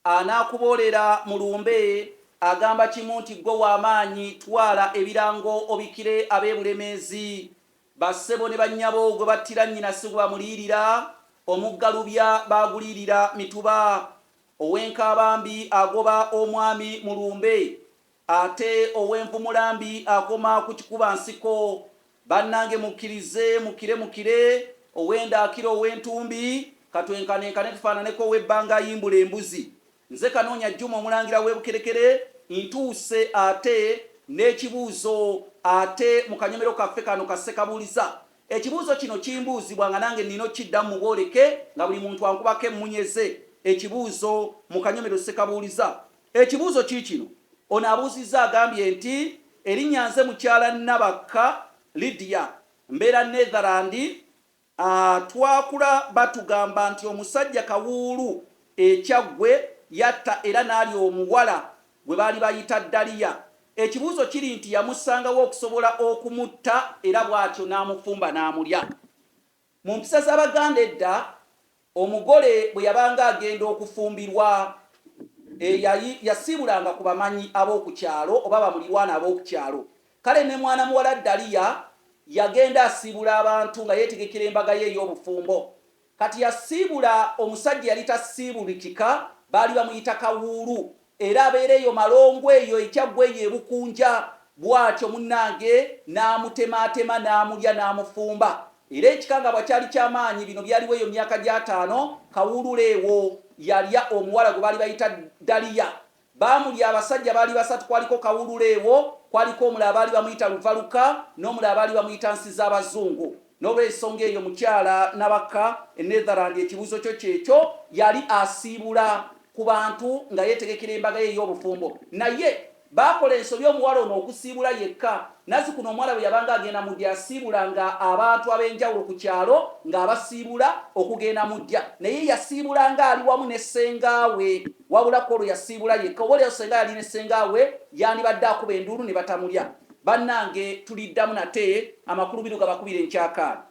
anaakuboolera mulumbe agamba kimu nti gwe w'amaanyi twala ebirango obikire ab'ebulemeezi bassebo ne bannyabo gwe battira nnyina si gwe bamuliyirira omuggalubya baaguliyirira mituba ow'enkaabambi agoba omwami mulumbe ate ow'envumulambi akoma ku kikuba nsiko bannange mukkirize mukire ow'endaakiro ow'entumbi katwenkanenkane tufaananeko ow'ebbanga ayimbula embuzi nze kanoonya Juma omulangira w'ebukerekere ntuuse ate n'ekibuuzo ate mu kanyomero kaffe kano kassekabuuliza ekibuuzo kino kimbuuzibwa nga nange nnina okiddamu mubooleke nga buli muntu ankubako emmunyeze ekibuuzo mu kanyomero ssekabuuliza ekibuuzo kiikino ono abuuzizza agambye nti erinnya nze mukyala Nabakka Eddya mbeera Netherland twakula batugamba nti omusajja kawuulu ekyaggwe yatta era n'ali omuwala gwe baali bayita Daliya ekibuuzo kiri nti yamusangawo okusobola okumutta era bw'atyo n'amufumba n'amulya mu mpisa z'Abaganda edda omugole bwe yabanga agenda okufumbirwa yasiibulanga ku bamanyi ab'oku kyalo oba bamulirwana ab'oku kyalo kale ne mwana muwala Daliya yagenda asiibula abantu nga yeetegekera embaga ye ey'obufumbo kati yasiibula omusajja yali tasiibulikika baali bamuyita kawuulu era abeera eyo malongo eyo ekyaggwa eyo ebukunja bw'atyo munnange n'amutemaatema n'amulya n'amufumba era ekikangabwa kyali ky'amaanyi bino byaliwo eyo myaka gya 5 kawuulu ewo yalya omuwala gwe baali bayita Daliya baamulya abasajja baali 3 kwaliko kawuulu ewo kwaliko omulala baali bamuyita Luvaluka n'omulala baali bamuyita Nsi z'Abazungu n'olw'ensonga eyo mukyala Nabakka Netherland ekibuuzo kyo kyekyo yali asiibula ku bantu nga yeetegekera embaga ye ey'obufumbo naye baakola ensobi omuwala ono okusiibula yekka nazi kuno omuwala bwe yabanga agenda mu ddya asiibulanga abantu ab'enjawulo ku kyalo ng'abasiibula okugenda mu ddya naye yasiibulanga ali wamu ne ssengaawe wabulako olwo yasiibula yekka oba olyo senga yali ne ssengaawe yandibadde akuba enduulu ne batamulya bannange tuliddamu nate amakulu bino gabakubira enkyakaali